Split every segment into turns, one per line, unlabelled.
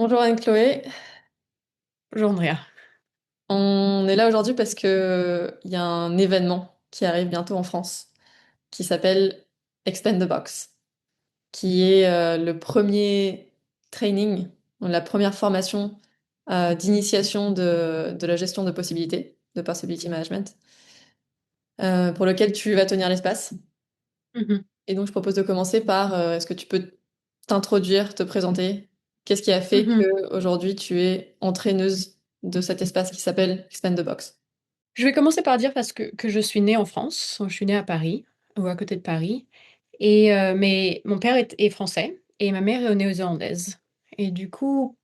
Bonjour Anne-Chloé,
Bonjour Andrea.
on est là aujourd'hui parce que il y a un événement qui arrive bientôt en France qui s'appelle Expand the Box, qui est le premier training, la première formation d'initiation de la gestion de possibilités, de possibility management, pour lequel tu vas tenir l'espace.
Mhm.
Et donc je propose de commencer par est-ce que tu peux t'introduire, te présenter? Qu'est-ce qui a fait
Mhm.
que aujourd'hui tu es entraîneuse de cet espace qui s'appelle Expand the Box?
Je vais commencer par dire parce que je suis née en France. Je suis née à Paris, ou à côté de Paris. Mais mon père est français et ma mère est néo-zélandaise. Et du coup,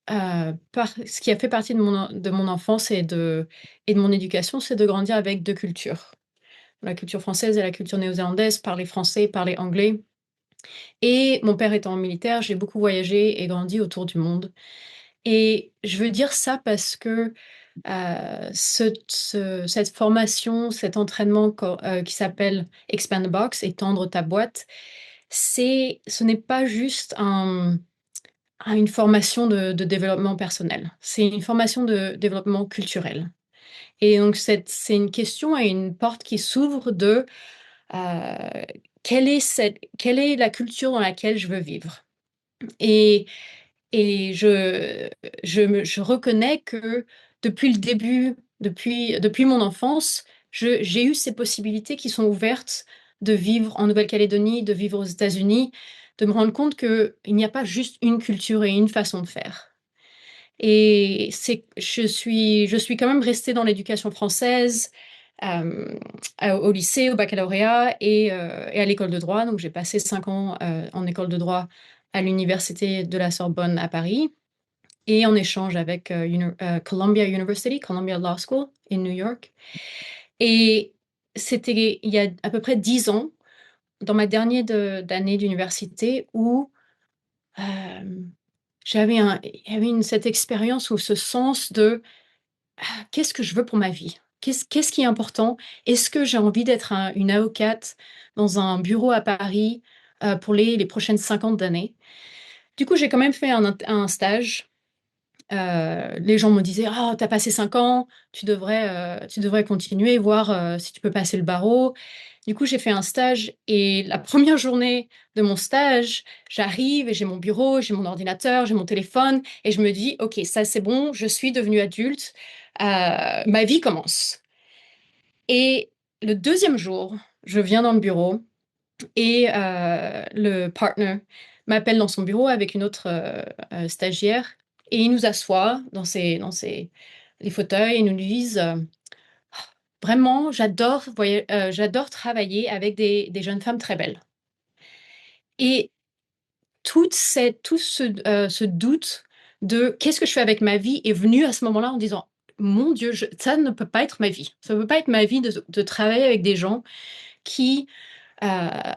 ce qui a fait partie de mon enfance et de mon éducation, c'est de grandir avec deux cultures. La culture française et la culture néo-zélandaise, parler français, parler anglais. Et mon père étant militaire, j'ai beaucoup voyagé et grandi autour du monde. Et je veux dire ça parce que cette formation, cet entraînement qui s'appelle Expand the Box, étendre ta boîte, ce n'est pas juste une formation de développement personnel, c'est une formation de développement culturel. Et donc, c'est une question et une porte qui s'ouvre de euh, quelle est la culture dans laquelle je veux vivre. Et et je reconnais que depuis le début, depuis mon enfance, j'ai eu ces possibilités qui sont ouvertes de vivre en Nouvelle-Calédonie, de vivre aux États-Unis, de me rendre compte qu'il n'y a pas juste une culture et une façon de faire. Et je suis quand même restée dans l'éducation française, euh, au lycée, au baccalauréat et à l'école de droit. Donc j'ai passé 5 ans en école de droit à l'université de la Sorbonne à Paris et en échange avec Columbia University, Columbia Law School in New York. Et c'était il y a à peu près 10 ans, dans ma dernière d'année d'université, où euh, il y avait cette expérience ou ce sens de qu'est-ce que je veux pour ma vie? Qu'est-ce qui est important? Est-ce que j'ai envie d'être une avocate dans un bureau à Paris pour les prochaines 50 années? Du coup, j'ai quand même fait un stage. Les gens me disaient, ah, t'as passé 5 ans, tu devrais continuer, voir si tu peux passer le barreau. Du coup, j'ai fait un stage et la première journée de mon stage, j'arrive et j'ai mon bureau, j'ai mon ordinateur, j'ai mon téléphone et je me dis, OK, ça c'est bon, je suis devenue adulte, ma vie commence. Et le deuxième jour, je viens dans le bureau et le partner m'appelle dans son bureau avec une autre stagiaire et il nous assoit les fauteuils et ils nous disent vraiment, j'adore travailler avec des jeunes femmes très belles. Et tout ce doute de qu'est-ce que je fais avec ma vie est venu à ce moment-là en disant, mon Dieu, ça ne peut pas être ma vie. Ça ne peut pas être ma vie de travailler avec des gens qui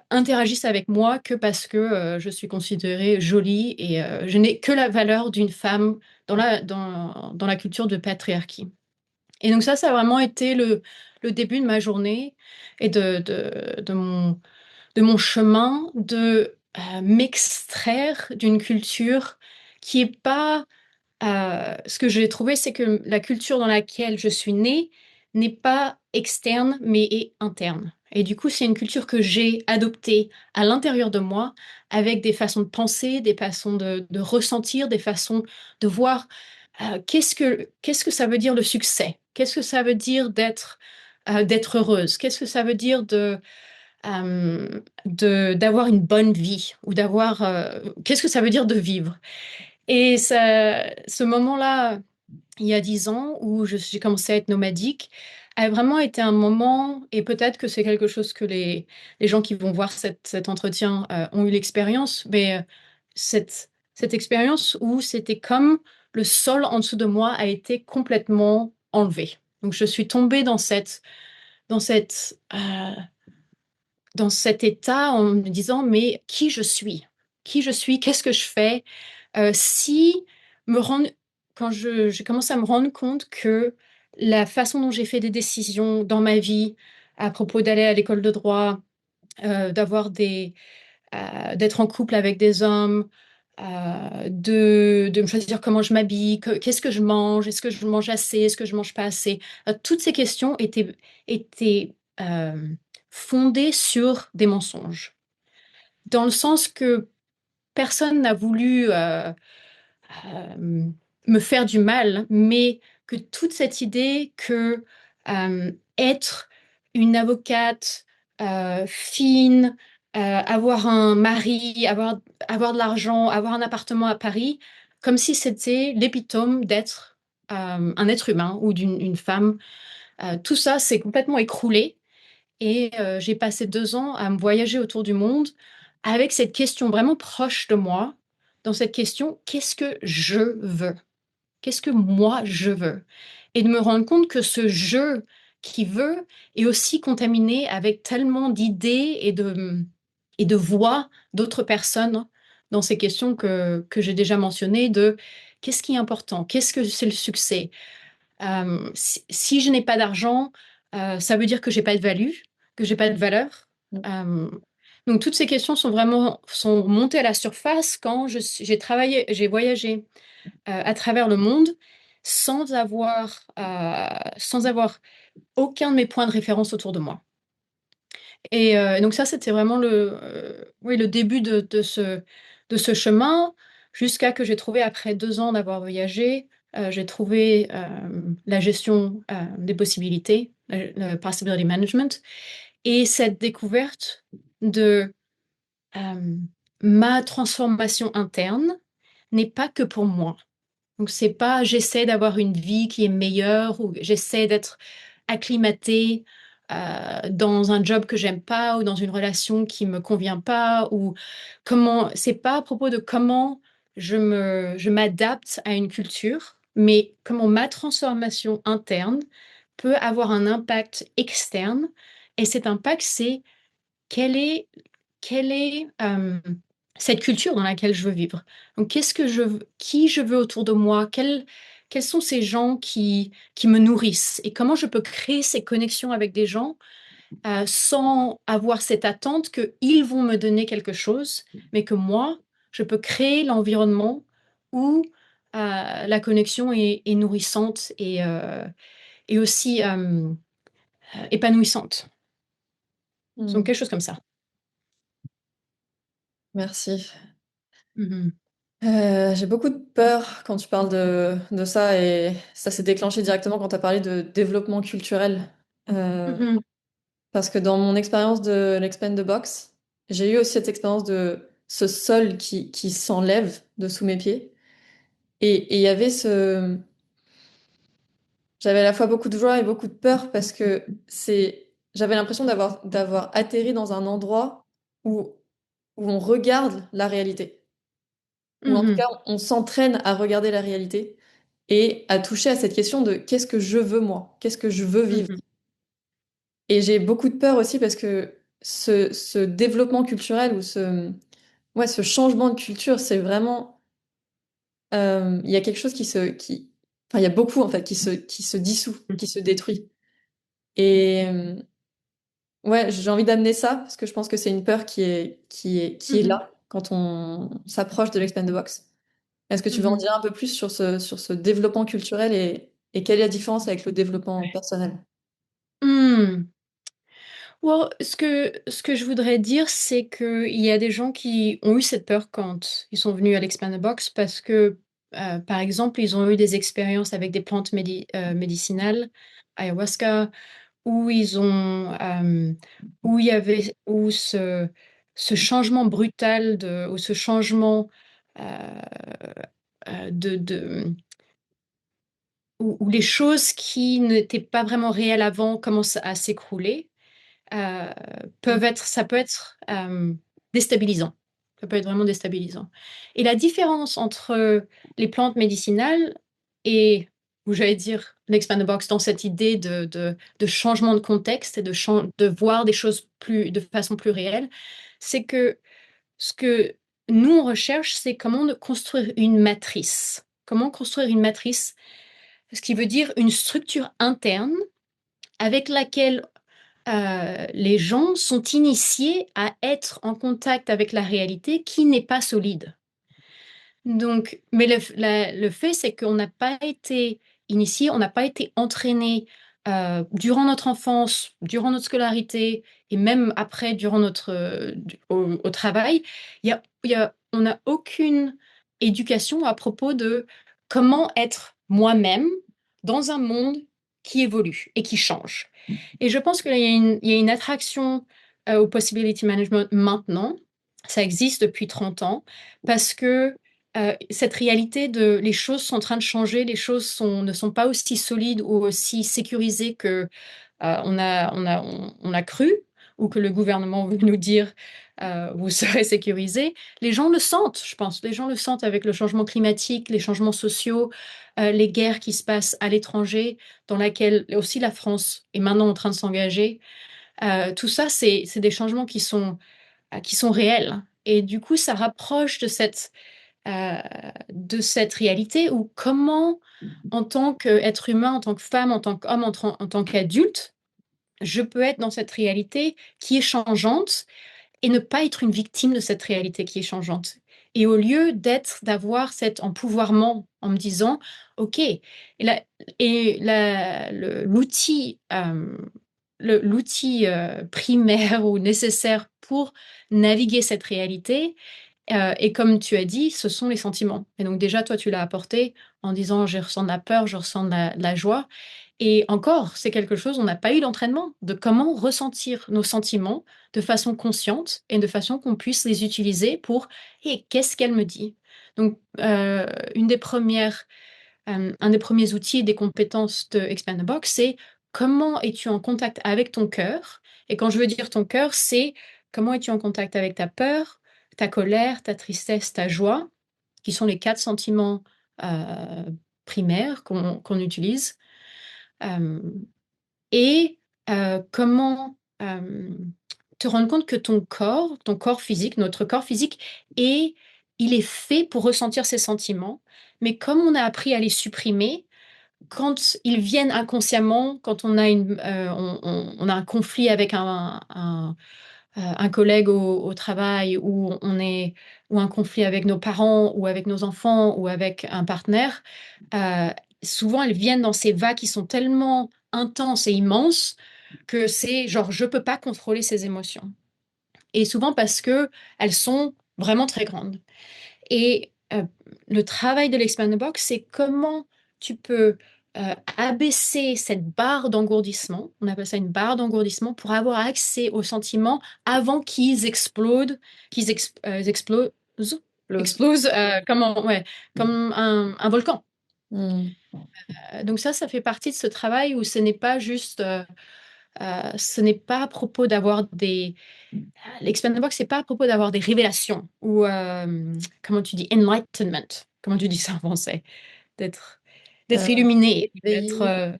interagissent avec moi que parce que je suis considérée jolie et je n'ai que la valeur d'une femme dans la culture de patriarcie. Et donc ça a vraiment été le début de ma journée et de mon chemin de m'extraire d'une culture qui est pas... ce que j'ai trouvé, c'est que la culture dans laquelle je suis née n'est pas externe, mais est interne. Et du coup, c'est une culture que j'ai adoptée à l'intérieur de moi, avec des façons de penser, des façons de ressentir, des façons de voir qu'est-ce que ça veut dire le succès? Qu'est-ce que ça veut dire d'être heureuse? Qu'est-ce que ça veut dire d'avoir une bonne vie ou qu'est-ce que ça veut dire de vivre? Et ce moment-là, il y a 10 ans, où j'ai commencé à être nomadique, a vraiment été un moment, et peut-être que c'est quelque chose que les gens qui vont voir cet entretien ont eu l'expérience, mais cette expérience où c'était comme le sol en dessous de moi a été complètement enlevé. Donc je suis tombée dans cette, dans cet état en me disant, mais qui je suis? Qui je suis? Qu'est-ce que je fais? Si me rendre, quand j'ai commencé à me rendre compte que la façon dont j'ai fait des décisions dans ma vie, à propos d'aller à l'école de droit, d'avoir d'être en couple avec des hommes, de me choisir comment je m'habille, qu'est-ce que je mange, est-ce que je mange assez, est-ce que je mange pas assez. Toutes ces questions étaient fondées sur des mensonges. Dans le sens que personne n'a voulu euh, me faire du mal, mais que toute cette idée que être une avocate fine, avoir un mari, avoir de l'argent, avoir un appartement à Paris, comme si c'était l'épitome d'être un être humain ou d'une une femme. Tout ça s'est complètement écroulé et j'ai passé 2 ans à me voyager autour du monde avec cette question vraiment proche de moi, dans cette question, qu'est-ce que je veux? Qu'est-ce que moi je veux? Et de me rendre compte que ce je qui veut est aussi contaminé avec tellement d'idées et de voix d'autres personnes dans ces questions que j'ai déjà mentionnées de qu'est-ce qui est important? Qu'est-ce que c'est le succès? Si je n'ai pas d'argent, ça veut dire que j'ai pas de value, que j'ai pas de valeur.
Mm.
Euh, donc toutes ces questions sont montées à la surface quand j'ai travaillé, j'ai voyagé à travers le monde sans avoir aucun de mes points de référence autour de moi. Et donc ça, c'était vraiment oui, le début de ce chemin, jusqu'à que j'ai trouvé, après 2 ans d'avoir voyagé, j'ai trouvé la gestion des possibilités, le possibility management, et cette découverte de euh, ma transformation interne n'est pas que pour moi. Donc, c'est pas j'essaie d'avoir une vie qui est meilleure ou j'essaie d'être acclimatée dans un job que j'aime pas ou dans une relation qui me convient pas ou comment. C'est pas à propos de comment je m'adapte à une culture, mais comment ma transformation interne peut avoir un impact externe. Et cet impact, c'est quel est quelle est cette culture dans laquelle je veux vivre? Donc, qui je veux autour de moi? Quels sont ces gens qui me nourrissent? Et comment je peux créer ces connexions avec des gens sans avoir cette attente qu'ils vont me donner quelque chose, mais que moi, je peux créer l'environnement où la connexion est nourrissante et aussi épanouissante. Donc,
Mm.
quelque chose comme ça.
Merci.
Mhm.
J'ai beaucoup de peur quand tu parles de ça et ça s'est déclenché directement quand tu as parlé de développement culturel. Euh,
Mhm.
Parce que dans mon expérience de l'Expand the Box, j'ai eu aussi cette expérience de ce sol qui s'enlève de sous mes pieds. Et il y avait ce... J'avais à la fois beaucoup de joie et beaucoup de peur parce que j'avais l'impression d'avoir atterri dans un endroit où on regarde la réalité. Ou en tout
Mhm.
cas, on s'entraîne à regarder la réalité et à toucher à cette question de qu'est-ce que je veux moi? Qu'est-ce que je veux vivre?
Mhm.
Et j'ai beaucoup de peur aussi parce que ce développement culturel ou ouais, ce changement de culture, c'est vraiment... il y a quelque chose enfin, il y a beaucoup en fait qui se dissout, qui se détruit. Et ouais, j'ai envie d'amener ça parce que je pense que c'est une peur qui est
Mhm.
là quand on s'approche de l'Expand the Box. Est-ce que tu veux en
Mhm.
dire un peu plus sur ce développement culturel et quelle est la différence avec le développement personnel?
Hmm. Well, ce que je voudrais dire, c'est qu'il y a des gens qui ont eu cette peur quand ils sont venus à l'Expand the Box parce que, par exemple, ils ont eu des expériences avec des plantes médicinales, ayahuasca, où où il y avait, ce changement brutal ou ce changement euh, où les choses qui n'étaient pas vraiment réelles avant commencent à s'écrouler. euh, Ça peut être déstabilisant. Ça peut être vraiment déstabilisant. Et la différence entre les plantes médicinales et, ou j'allais dire, l'Expand the Box dans cette idée de changement de contexte et de voir des choses de façon plus réelle, c'est que ce que nous, on recherche, c'est comment construire une matrice. Comment construire une matrice, ce qui veut dire une structure interne avec laquelle les gens sont initiés à être en contact avec la réalité qui n'est pas solide. Donc, mais le fait, c'est qu'on n'a pas été initié, on n'a pas été entraîné durant notre enfance, durant notre scolarité et même après, durant au travail. On n'a aucune éducation à propos de comment être moi-même dans un monde qui évolue et qui change. Et je pense il y a une attraction au possibility management maintenant. Ça existe depuis 30 ans parce que cette réalité de les choses sont en train de changer, ne sont pas aussi solides ou aussi sécurisées que on a cru ou que le gouvernement veut nous dire vous serez sécurisés. Les gens le sentent, je pense. Les gens le sentent avec le changement climatique, les changements sociaux, les guerres qui se passent à l'étranger, dans laquelle aussi la France est maintenant en train de s'engager. Tout ça, c'est des changements qui sont réels. Et du coup, ça rapproche euh, de cette réalité où comment, en tant qu'être humain, en tant que femme, en tant qu'homme, en tant qu'adulte, je peux être dans cette réalité qui est changeante et ne pas être une victime de cette réalité qui est changeante. Et au lieu d'avoir cet empouvoirment en me disant, OK, l'outil primaire ou nécessaire pour naviguer cette réalité, et comme tu as dit, ce sont les sentiments. Et donc déjà, toi, tu l'as apporté en disant, je ressens de la peur, je ressens de la joie. Et encore, c'est quelque chose, on n'a pas eu d'entraînement de comment ressentir nos sentiments de façon consciente et de façon qu'on puisse les utiliser pour, et qu'est-ce qu'elle me dit? Donc, un des premiers outils et des compétences de Expand the Box, c'est comment es-tu en contact avec ton cœur? Et quand je veux dire ton cœur, c'est comment es-tu en contact avec ta peur, ta colère, ta tristesse, ta joie, qui sont les quatre sentiments euh, primaires qu'on utilise. Euh, et comment te rendre compte que ton corps physique, notre corps physique, il est fait pour ressentir ces sentiments, mais comme on a appris à les supprimer, quand ils viennent inconsciemment, quand on a un conflit avec un collègue au travail, ou un conflit avec nos parents, ou avec nos enfants, ou avec un partenaire, euh, souvent elles viennent dans ces vagues qui sont tellement intenses et immenses que c'est genre je peux pas contrôler ces émotions. Et souvent parce que elles sont vraiment très grandes. Et le travail de l'Expand the Box, c'est comment tu peux abaisser cette barre d'engourdissement, on appelle ça une barre d'engourdissement, pour avoir accès aux sentiments avant qu'ils explosent,
L'ose.
explosent ouais, comme un volcan.
Hmm.
Donc ça fait partie de ce travail où ce n'est pas juste, ce n'est pas à propos d'avoir L'Expand the Box, c'est pas à propos d'avoir des révélations ou, comment tu dis, enlightenment. Comment tu dis ça en français? D'être,
Euh,
d'être illuminé, d'être
veiller.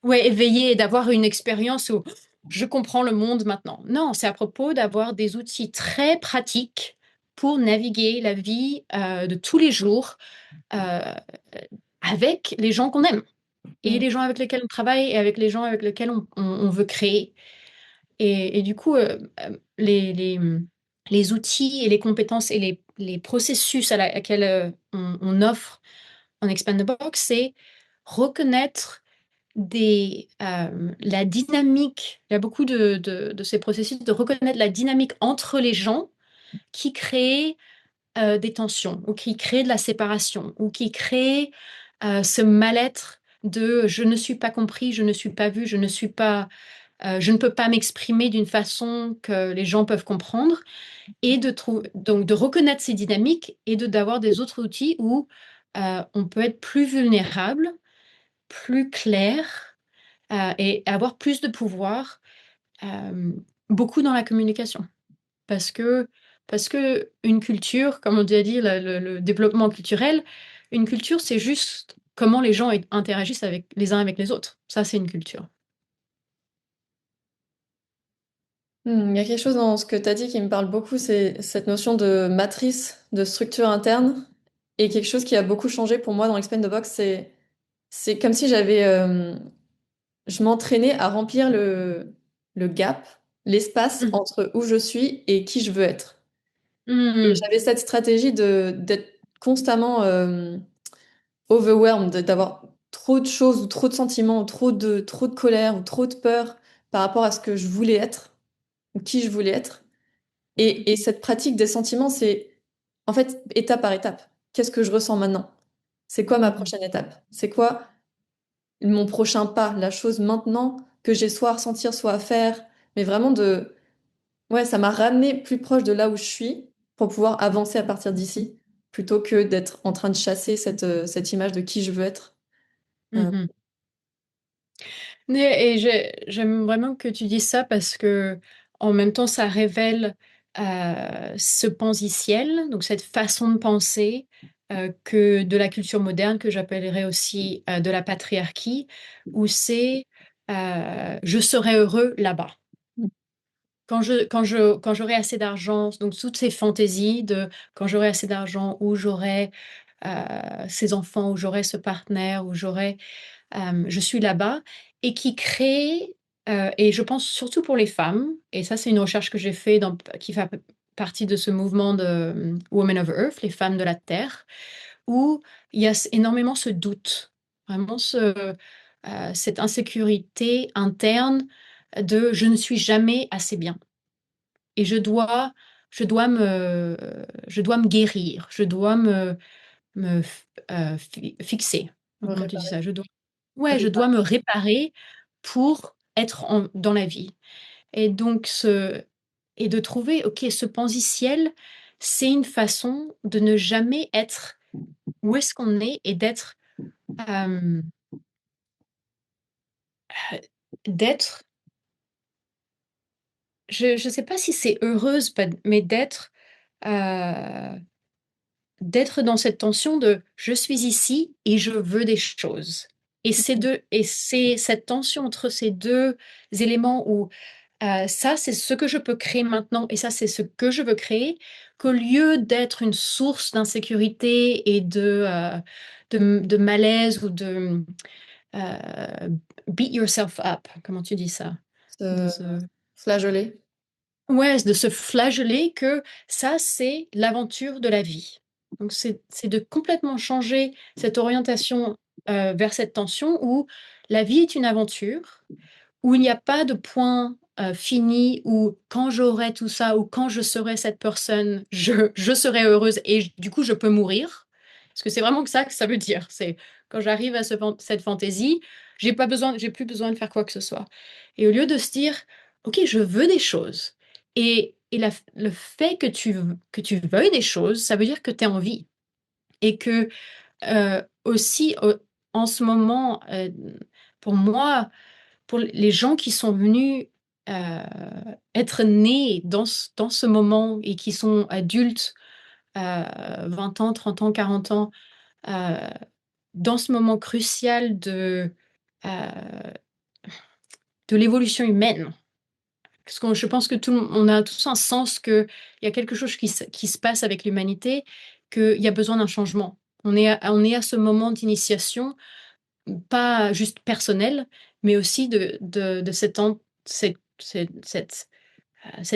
ouais, éveillé et d'avoir une expérience où je comprends le monde maintenant. Non, c'est à propos d'avoir des outils très pratiques pour naviguer la vie de tous les jours euh, avec les gens qu'on aime et
Hmm.
les gens avec lesquels on travaille et avec les gens avec lesquels on veut créer. Et du coup, les outils et les compétences et les processus laquelle on offre en Expand the Box, c'est reconnaître la dynamique. Il y a beaucoup de ces processus de reconnaître la dynamique entre les gens qui créent des tensions ou qui créent de la séparation ou qui créent ce mal-être de je ne suis pas compris, je ne suis pas vu, je ne peux pas m'exprimer d'une façon que les gens peuvent comprendre et donc de reconnaître ces dynamiques et d'avoir des autres outils où on peut être plus vulnérable, plus clair et avoir plus de pouvoir, euh, beaucoup dans la communication. Parce que, parce que une culture, comme on a dit, le développement culturel, une culture, c'est juste comment les gens interagissent avec les uns avec les autres. Ça, c'est une culture.
Il y a quelque chose dans ce que tu as dit qui me parle beaucoup, c'est cette notion de matrice, de structure interne. Et quelque chose qui a beaucoup changé pour moi dans Expand the Box, c'est comme si je m'entraînais à remplir le gap, l'espace entre où je suis et qui je veux être. Et
Mhm.
j'avais cette stratégie d'être constamment overwhelmed, d'avoir trop de choses ou trop de sentiments, ou trop de colère ou trop de peur par rapport à ce que je voulais être ou qui je voulais être. Et cette pratique des sentiments, c'est en fait étape par étape. Qu'est-ce que je ressens maintenant? C'est quoi ma
Mhm.
prochaine étape? C'est quoi mon prochain pas? La chose maintenant que j'ai soit à ressentir, soit à faire. Mais vraiment de... Ouais, ça m'a ramené plus proche de là où je suis pour pouvoir avancer à partir d'ici, plutôt que d'être en train de chasser cette image de qui je veux être. Euh,
Mhm. J'aime vraiment que tu dises ça parce que en même temps, ça révèle ce pensiciel, donc cette façon de penser que de la culture moderne, que j'appellerais aussi de la patriarcie, où c'est je serai heureux là-bas. Quand j'aurai assez d'argent, donc toutes ces fantaisies de quand j'aurai assez d'argent, où j'aurai ces enfants, où j'aurai ce partenaire, où j'aurai je suis là-bas, et qui crée, et je pense surtout pour les femmes, et ça c'est une recherche que j'ai fait qui fait partie de ce mouvement de Women of Earth, les femmes de la Terre, où il y a énormément ce doute, vraiment cette insécurité interne de je ne suis jamais assez bien, et je dois je dois me guérir, je dois fixer.
me
Comment tu dis ça?
réparer.
Ouais, je dois me réparer pour être dans la vie. Et donc, et de trouver, ok, ce pensiciel, c'est une façon de ne jamais être où est-ce qu'on est et euh, d'être, je ne sais pas si c'est heureuse, mais euh, d'être dans cette tension de je suis ici et je veux des choses. Et c'est cette tension entre ces deux éléments où ça, c'est ce que je peux créer maintenant et ça, c'est ce que je veux créer, qu'au lieu d'être une source d'insécurité et de malaise ou de euh, beat yourself up, comment tu dis ça? De
Se
se...
flageoler.
Ouais, de se flageller que ça, c'est l'aventure de la vie. Donc, c'est de complètement changer cette orientation vers cette tension où la vie est une aventure, où il n'y a pas de point fini, où quand j'aurai tout ça, ou quand je serai cette personne, je serai heureuse et du coup, je peux mourir. Parce que c'est vraiment que ça veut dire. C'est quand j'arrive à cette fantaisie, j'ai plus besoin de faire quoi que ce soit. Et au lieu de se dire, OK, je veux des choses. Le fait que tu veuilles des choses, ça veut dire que tu as envie. Et que aussi, en ce moment, pour moi, pour les gens qui sont venus euh, être nés dans ce moment et qui sont adultes, 20 ans, 30 ans, 40 ans, euh, dans ce moment crucial euh, de l'évolution humaine. Parce que je pense que on a tous un sens qu'il y a quelque chose qui se passe avec l'humanité, qu'il y a besoin d'un changement. On est à ce moment d'initiation, pas juste personnel, mais aussi de cette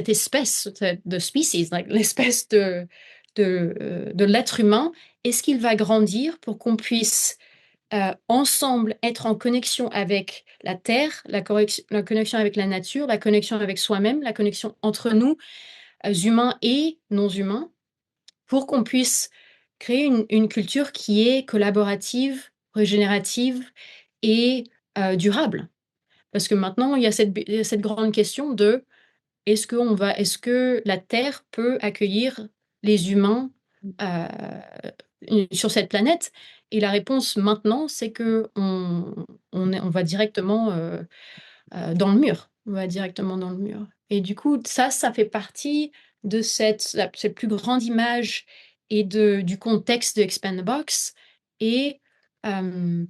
espèce de species, l'espèce de l'être humain. Est-ce qu'il va grandir pour qu'on puisse ensemble être en connexion avec la Terre, la connexion avec la nature, la connexion avec soi-même, la connexion entre nous, humains et non humains, pour qu'on puisse créer une culture qui est collaborative, régénérative et durable. Parce que maintenant, il y a cette grande question de est-ce que la Terre peut accueillir les humains euh, sur cette planète? Et la réponse maintenant, c'est que on va directement dans le mur. On va directement dans le mur. Et du coup, ça fait partie de cette plus grande image et du contexte de Expand the Box. Et euh,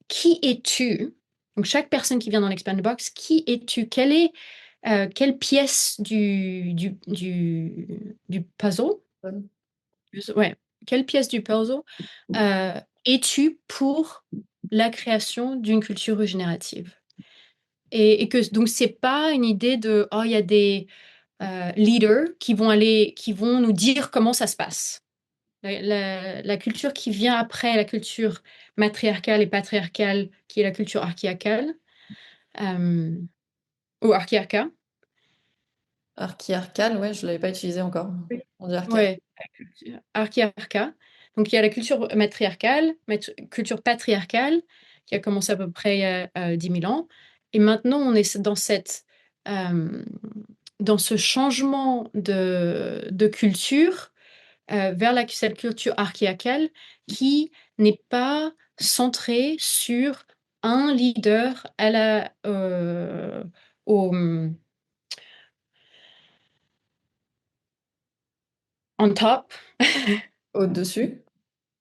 qui es-tu? Donc, chaque personne qui vient dans l'Expand Box, qui es-tu? Quelle pièce du puzzle? Ouais, quelle pièce du puzzle es-tu pour la création d'une culture régénérative? Et que donc, c'est pas une idée de, oh, il y a des leaders qui vont nous dire comment ça se passe. la culture qui vient après la culture matriarcale et patriarcale, qui est la culture archéacale, euh, ou archéaca.
Archiarcal, ouais, je l'avais pas utilisé encore.
Oui.
On dit archa.
Ouais, archéarca. Donc il y a la culture matriarcale, culture patriarcale, qui a commencé à peu près il y a 10 000 ans. Et maintenant, on est euh, dans ce changement de culture vers cette culture archéacale qui n'est pas centrée sur un leader au, on top.
Au-dessus.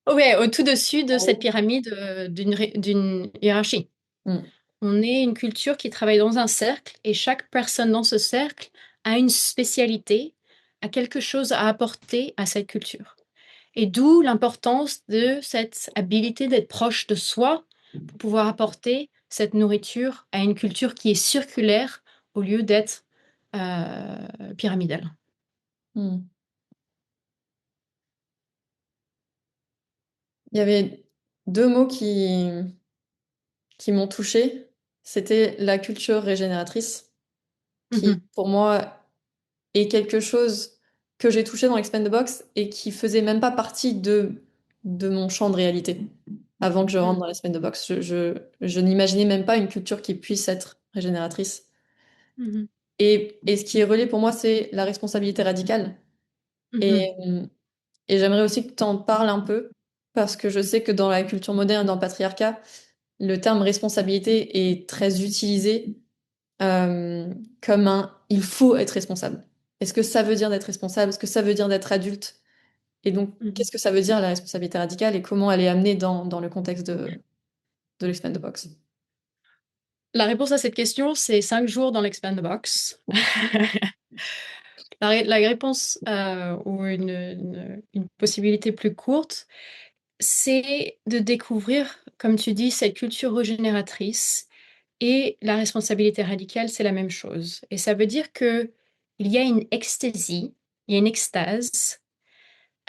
Ouais, au tout dessus de
En
cette
haut.
pyramide d'une hiérarchie.
Hmm.
On est une culture qui travaille dans un cercle et chaque personne dans ce cercle a une spécialité, a quelque chose à apporter à cette culture. Et d'où l'importance de cette habilité d'être proche de soi pour pouvoir apporter cette nourriture à une culture qui est circulaire au lieu d'être pyramidale.
Hmm. Il y avait deux mots qui m'ont touchée. C'était la culture régénératrice, qui
Mhm,
pour moi est quelque chose que j'ai touché dans Expand the Box et qui faisait même pas partie de mon champ de réalité avant que je rentre
mhm,
dans l'Expand the Box. Je n'imaginais même pas une culture qui puisse être régénératrice.
mhm,
Et ce qui est relié pour moi, c'est la responsabilité radicale.
mhm,
Et, et j'aimerais aussi que tu en parles un peu, parce que je sais que dans la culture moderne, dans le patriarcat, le terme responsabilité est très utilisé comme un il faut être responsable. Est-ce que ça veut dire d'être responsable? Est-ce que ça veut dire d'être adulte? Et donc,
mhm.
qu'est-ce que ça veut dire la responsabilité radicale et comment elle est amenée dans le contexte de l'Expand the Box?
La réponse à cette question, c'est 5 jours dans l'Expand the Box. La réponse ou une possibilité plus courte, c'est de découvrir, comme tu dis, cette culture régénératrice et la responsabilité radicale, c'est la même chose. Et ça veut dire que il y a une extasie, il y a une extase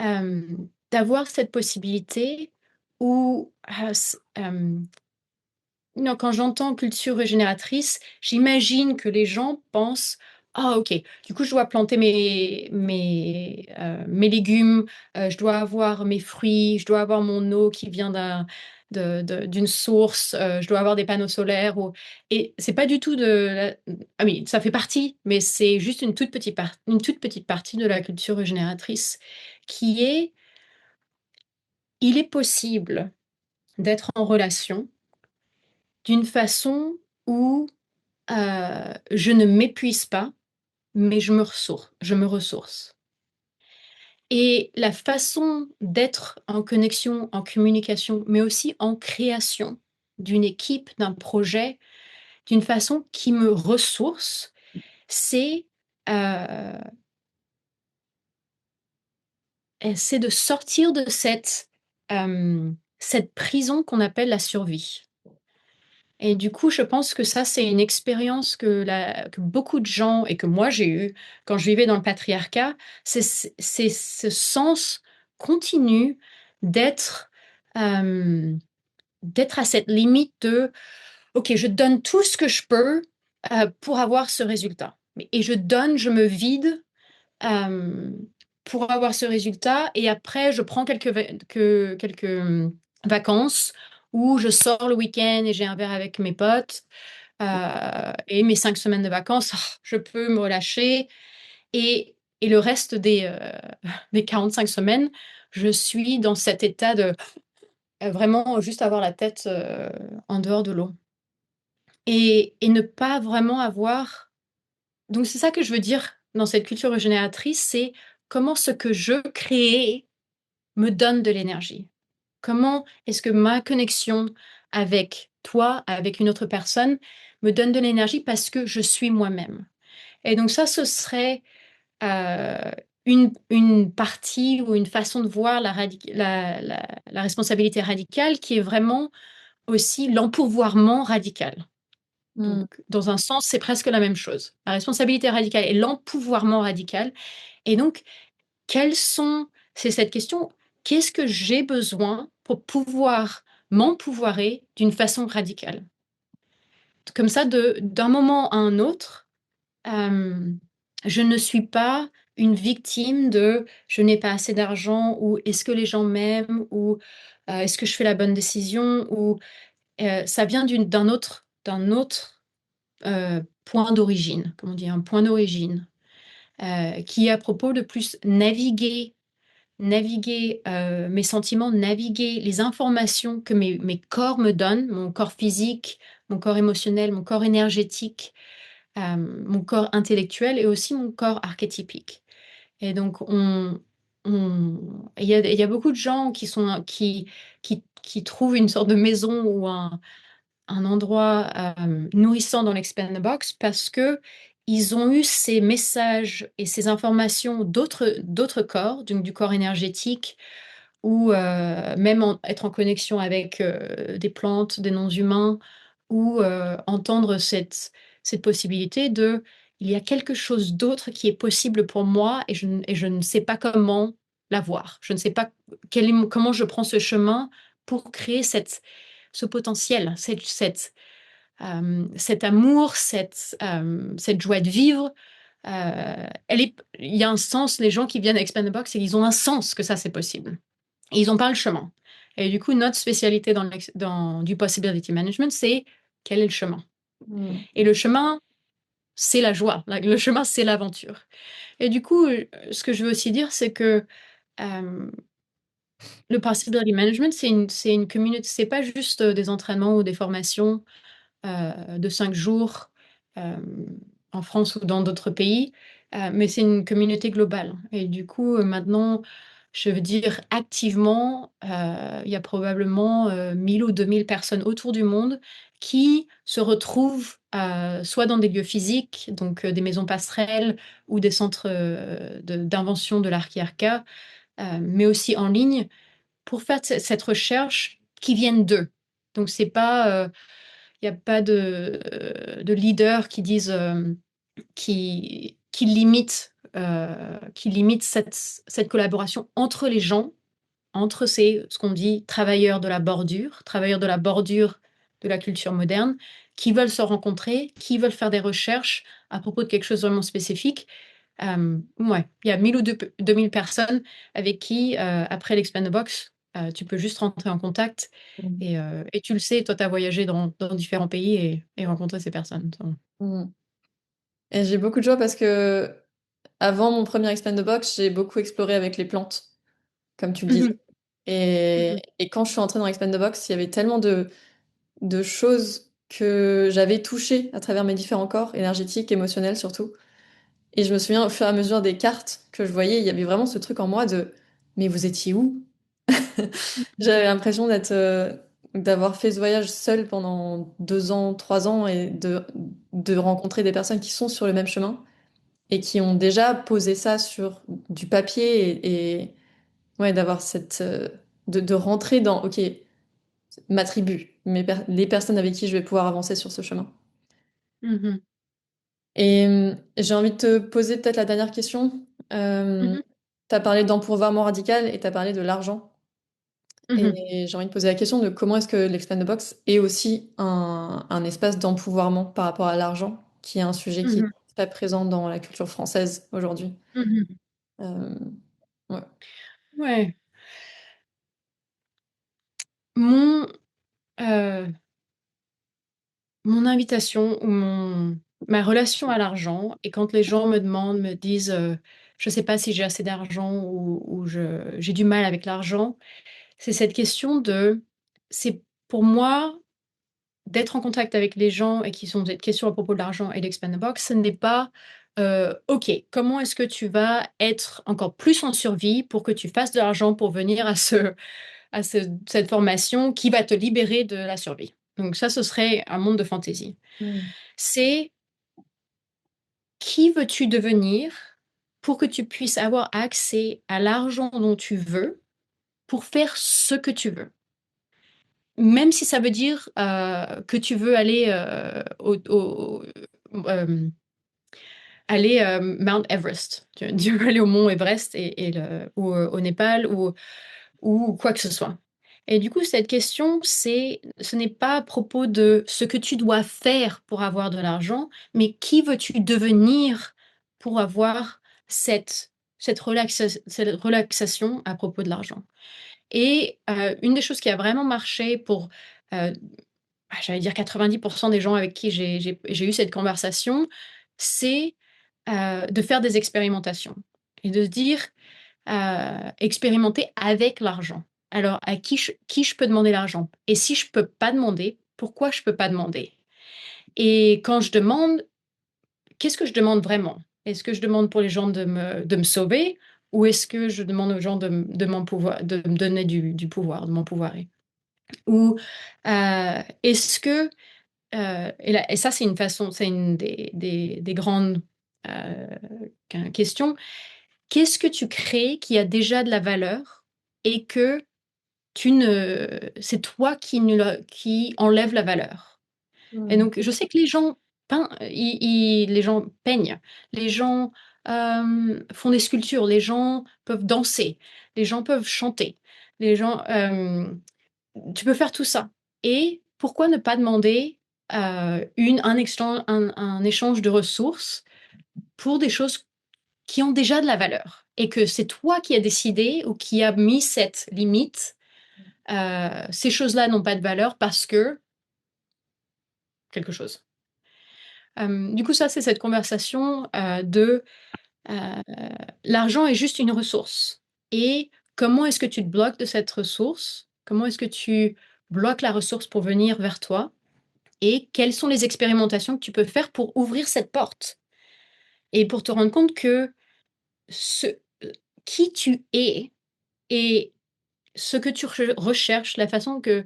euh, d'avoir cette possibilité où non, quand j'entends culture régénératrice, j'imagine que les gens pensent, ah ok, du coup je dois planter mes légumes, je dois avoir mes fruits, je dois avoir mon eau qui vient d'une source, je dois avoir des panneaux solaires. Et c'est pas du tout Ah oui, ça fait partie, mais c'est juste une toute petite partie de la culture régénératrice qui est, il est possible d'être en relation d'une façon où je ne m'épuise pas, mais je me ressource. Et la façon d'être en connexion, en communication, mais aussi en création d'une équipe, d'un projet, d'une façon qui me ressource, c'est euh, c'est de sortir de cette prison qu'on appelle la survie. Et du coup, je pense que ça, c'est une expérience que beaucoup de gens et que moi j'ai eu quand je vivais dans le patriarcat. C'est ce sens continu d'être euh, d'être à cette limite de, OK, je donne tout ce que je peux pour avoir ce résultat. Et je donne, je me vide euh, pour avoir ce résultat. Et après, je prends quelques vacances où je sors le week-end et j'ai un verre avec mes potes. Et mes 5 semaines de vacances, je peux me relâcher. Et le reste des 45 semaines, je suis dans cet état de vraiment juste avoir la tête en dehors de l'eau. Et ne pas vraiment avoir... Donc c'est ça que je veux dire dans cette culture régénératrice, c'est comment ce que je crée me donne de l'énergie. Comment est-ce que ma connexion avec toi, avec une autre personne, me donne de l'énergie parce que je suis moi-même. Et donc ça, ce serait euh, une partie ou une façon de voir la responsabilité radicale qui est vraiment aussi l'empouvoirment radical. Donc,
Hmm.
dans un sens, c'est presque la même chose. La responsabilité radicale et l'empouvoirment radical. Et donc, c'est cette question, qu'est-ce que j'ai besoin pour pouvoir m'empouvoirer d'une façon radicale. Comme ça, d'un moment à un autre, euh, je ne suis pas une victime de je n'ai pas assez d'argent ou est-ce que les gens m'aiment ou est-ce que je fais la bonne décision ou ça vient d'un autre point d'origine, comme on dit, un point d'origine qui est à propos de plus naviguer mes sentiments, naviguer les informations que mes corps me donnent, mon corps physique, mon corps émotionnel, mon corps énergétique, mon corps intellectuel et aussi mon corps archétypique. Et donc, il y a beaucoup de gens qui trouvent une sorte de maison ou un endroit nourrissant dans l'Expand the Box parce que ils ont eu ces messages et ces informations d'autres corps, donc du corps énergétique, ou même être en connexion avec des plantes, des non-humains, ou entendre cette possibilité de il y a quelque chose d'autre qui est possible pour moi et je ne sais pas comment l'avoir. Je ne sais pas comment je prends ce chemin pour créer ce potentiel, cet amour, cette joie de vivre. Il y a un sens, les gens qui viennent à Expand the Box, ils ont un sens que ça c'est possible. Et ils n'ont pas le chemin. Et du coup, notre spécialité du Possibility Management, c'est quel est le chemin.
Mm.
Et le chemin, c'est la joie. Le chemin, c'est l'aventure. Et du coup, ce que je veux aussi dire, c'est que euh, le Possibility Management, c'est une communauté, c'est pas juste des entraînements ou des formations de 5 jours euh, en France ou dans d'autres pays, mais c'est une communauté globale. Et du coup, maintenant, je veux dire activement, il y a probablement 1000 ou 2000 personnes autour du monde qui se retrouvent soit dans des lieux physiques, donc des maisons passerelles ou des centres d'invention de l'archiarcat, mais aussi en ligne pour faire cette recherche qui vienne d'eux. Donc, c'est pas, il n'y a pas de leaders qui disent, qui limitent cette collaboration entre les gens, entre ce qu'on dit travailleurs de la bordure de la culture moderne, qui veulent se rencontrer, qui veulent faire des recherches à propos de quelque chose de vraiment spécifique. Ouais, il y a 1000 ou 2000 personnes avec qui, après l'Expand the Box, tu peux juste rentrer en contact.
Mm.
Et tu le sais, toi, tu as voyagé dans différents pays et rencontré ces personnes.
Mm. Et j'ai beaucoup de joie parce que avant mon premier Expand the Box, j'ai beaucoup exploré avec les plantes, comme tu le disais.
Mhm, mhm,
Et quand je suis entrée dans Expand the Box, il y avait tellement de choses que j'avais touchées à travers mes différents corps, énergétiques, émotionnels surtout. Et je me souviens, au fur et à mesure des cartes que je voyais, il y avait vraiment ce truc en moi de mais vous étiez où?
mhm,
J'avais l'impression d'avoir fait ce voyage seule pendant 2 ans, 3 ans et de rencontrer des personnes qui sont sur le même chemin et qui ont déjà posé ça sur du papier et ouais, d'avoir de rentrer dans, ok, ma tribu, les personnes avec qui je vais pouvoir avancer sur ce chemin.
mhm,
Et j'ai envie de te poser peut-être la dernière question. Euh,
mhm,
Tu as parlé d'empouvoirment radical et tu as parlé de l'argent.
mhm,
Et j'ai envie de poser la question de comment est-ce que l'Expand the Box est aussi un espace d'empouvoirment par rapport à l'argent, qui est un sujet qui est
mhm,
très présent dans la culture française aujourd'hui.
mhm.
Euh, ouais.
Ouais. Mon, euh, mon invitation ou ma relation à l'argent, et quand les gens me disent, je ne sais pas si j'ai assez d'argent ou j'ai du mal avec l'argent, c'est cette question c'est pour moi, d'être en contact avec les gens et qui sont des questions à propos de l'argent et d'Expand the Box, ce n'est pas OK, comment est-ce que tu vas être encore plus en survie pour que tu fasses de l'argent pour venir cette formation qui va te libérer de la survie. Donc ça, ce serait un monde de fantaisie.
Mm.
C'est qui veux-tu devenir pour que tu puisses avoir accès à l'argent dont tu veux pour faire ce que tu veux. Même si ça veut dire que tu veux aller euh, Mount Everest. Tu veux aller au mont Everest ou au Népal ou quoi que ce soit. Et du coup, cette question, ce n'est pas à propos de ce que tu dois faire pour avoir de l'argent, mais qui veux-tu devenir pour avoir cette relaxation à propos de l'argent. Et une des choses qui a vraiment marché pour, euh, j'allais dire 90% des gens avec qui j'ai eu cette conversation, c'est de faire des expérimentations et de se dire expérimenter avec l'argent. Alors, qui je peux demander l'argent? Et si je peux pas demander, pourquoi je peux pas demander? Et quand je demande, qu'est-ce que je demande vraiment? Est-ce que je demande pour les gens de me sauver ou est-ce que je demande aux gens de mon pouvoir, de me donner du pouvoir, de mon pouvoir? Ou est-ce que, et ça c'est une façon, c'est une des grandes euh, questions, qu'est-ce que tu crées qui a déjà de la valeur et que c'est toi qui enlève la valeur. Et
Hmm.
donc, je sais que les gens les gens peignent, les gens font des sculptures, les gens peuvent danser, les gens peuvent chanter, les gens, tu peux faire tout ça. Et pourquoi ne pas demander un échange de ressources pour des choses qui ont déjà de la valeur et que c'est toi qui as décidé ou qui a mis cette limite. Ces choses-là n'ont pas de valeur parce que quelque chose. Du coup, ça, c'est cette conversation de euh, l'argent est juste une ressource. Et comment est-ce que tu te bloques de cette ressource? Comment est-ce que tu bloques la ressource pour venir vers toi? Et quelles sont les expérimentations que tu peux faire pour ouvrir cette porte? Et pour te rendre compte que ce, qui tu es et ce que tu recherches, la façon que,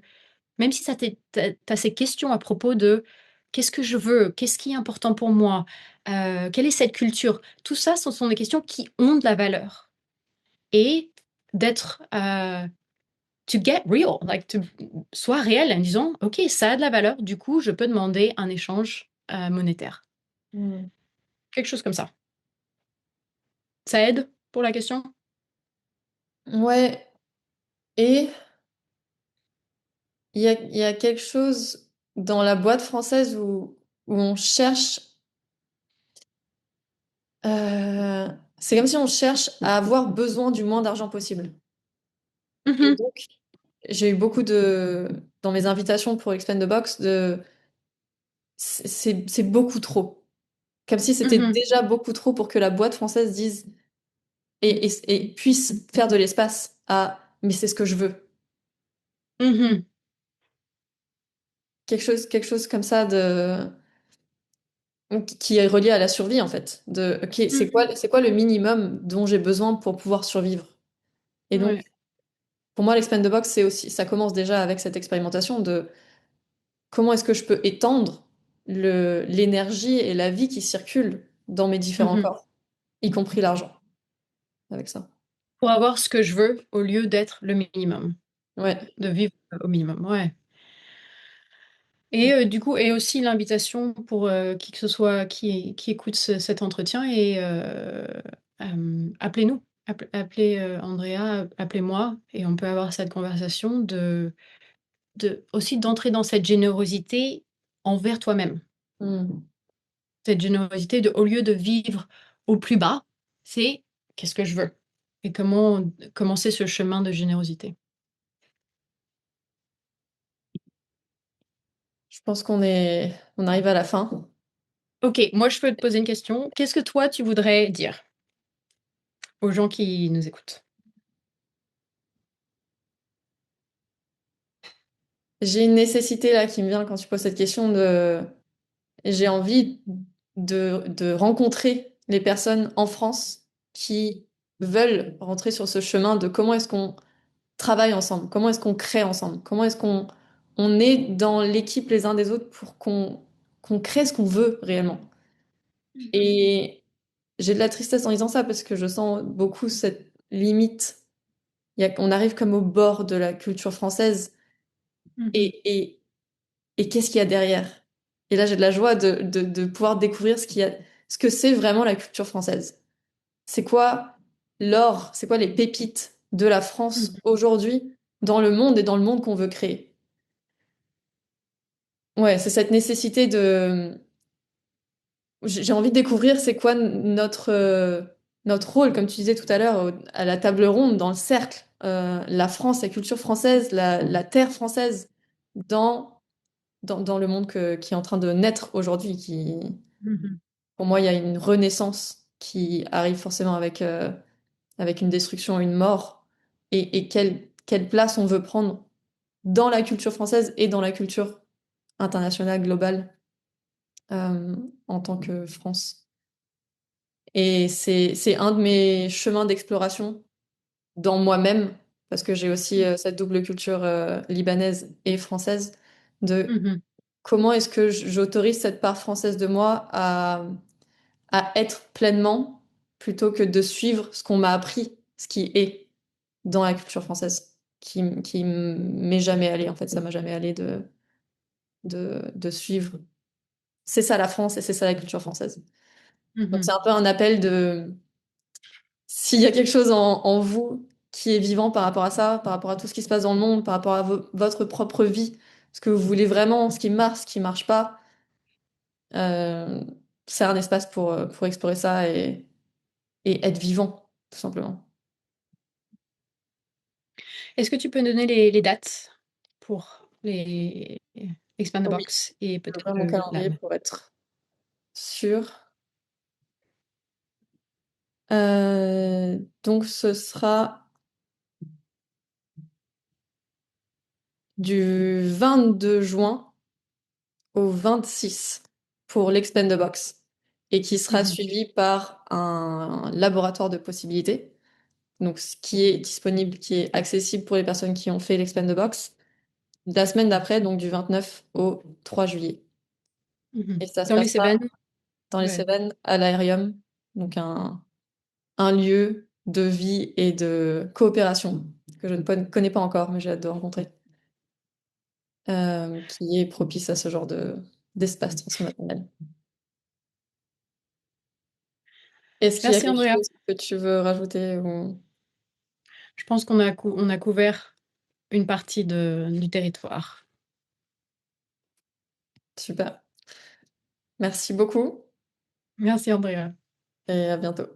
même si ça t'as ces questions à propos de qu'est-ce que je veux, qu'est-ce qui est important pour moi, quelle est cette culture, tout ça, ce sont des questions qui ont de la valeur. Et d'être, to get real, like, sois réel en disant, OK, ça a de la valeur, du coup, je peux demander un échange monétaire.
Hmm.
Quelque chose comme ça. Ça aide pour la question?
Ouais, et il y a quelque chose dans la boîte française où on cherche, euh, c'est comme si on cherche à avoir besoin du moins d'argent possible. Et
Mhm,
donc, j'ai eu beaucoup dans mes invitations pour Expand the Box, c'est beaucoup trop. Comme si c'était
mhm,
déjà beaucoup trop pour que la boîte française dise et puisse faire de l'espace à, mais c'est ce que je veux.
mhm,
Quelque chose comme ça qui est relié à la survie en fait. Ok,
mhm.
c'est quoi le minimum dont j'ai besoin pour pouvoir survivre? Et donc,
Ouais.
pour moi, l'Expand the Box, c'est aussi, ça commence déjà avec cette expérimentation de comment est-ce que je peux étendre l'énergie et la vie qui circulent dans mes différents
Mhm.
corps, y compris l'argent, avec ça.
Pour avoir ce que je veux au lieu d'être le minimum,
Ouais.
de vivre au minimum, ouais. Et du coup, et aussi l'invitation pour qui que ce soit qui écoute cet entretien et appelez-nous, appelez Andrea, appelez-moi et on peut avoir cette conversation aussi d'entrer dans cette générosité envers toi-même.
Hmm.
Cette générosité au lieu de vivre au plus bas, c'est qu'est-ce que je veux et comment commencer ce chemin de générosité.
Je pense on arrive à la fin.
Ok, moi je peux te poser une question. Qu'est-ce que toi tu voudrais dire aux gens qui nous écoutent?
J'ai une nécessité là qui me vient quand tu poses cette question j'ai envie de rencontrer les personnes en France qui veulent rentrer sur ce chemin de comment est-ce qu'on travaille ensemble, comment est-ce qu'on crée ensemble, comment est-ce on est dans l'équipe les uns des autres pour qu'on crée ce qu'on veut réellement. Et j'ai de la tristesse en disant ça parce que je sens beaucoup cette limite. On arrive comme au bord de la culture française
Mhm,
et, et, et qu'est-ce qu'il y a derrière? Et là, j'ai de la joie de pouvoir découvrir ce que c'est vraiment la culture française. C'est quoi l'or? C'est quoi les pépites de la France
Mmh.
aujourd'hui dans le monde et dans le monde qu'on veut créer. Ouais, c'est cette nécessité de... J'ai envie de découvrir c'est quoi notre rôle, comme tu disais tout à l'heure, à la table ronde, dans le cercle, la France, la culture française, la terre française, dans, dans le monde qui est en train de naître aujourd'hui.
Mmh.
Pour moi, il y a une renaissance qui arrive forcément avec une destruction, une mort, et quelle place on veut prendre dans la culture française et dans la culture internationale, globale, euh, en tant que France. Et c'est un de mes chemins d'exploration dans moi-même, parce que j'ai aussi cette double culture libanaise et française, de
Mmh.
comment est-ce que j'autorise cette part française de moi à être pleinement plutôt que de suivre ce qu'on m'a appris, ce qui est dans la culture française, qui m'est jamais allé, en fait, ça m'a jamais allé de suivre. C'est ça la France et c'est ça la culture française. Donc c'est
Mmh.
un peu un appel de s'il y a quelque chose en vous qui est vivant par rapport à ça, par rapport à tout ce qui se passe dans le monde, par rapport à votre propre vie, ce que vous voulez vraiment, ce qui marche pas, euh, c'est un espace pour explorer ça et être vivant, tout simplement.
Est-ce que tu peux donner les dates pour les Expand the
Oui,
Box et
je vais
peut-être
ouvrir mon
le
calendrier
LAN?
pour être sûr. Donc ce sera du 22 juin au 26 pour l'Expand the Box et qui sera
Mmh.
suivi par un laboratoire de possibilités. Donc ce qui est disponible, qui est accessible pour les personnes qui ont fait l'Expand the Box la semaine d'après, donc du 29 au 3 juillet.
Mmh.
Et ça se
Dans les
passera
Cévennes?
dans les
Ouais.
Cévennes à l'Aérium, donc un lieu de vie et de coopération que je ne connais pas encore, mais j'ai hâte de rencontrer, qui est propice à ce genre d'espace transformationnel. Est-ce qu'il y a
Merci
quelque
Andrea.
chose que tu veux rajouter ou...
Je pense on a couvert une partie du territoire.
Super. Merci beaucoup
Merci Andrea.
et à bientôt.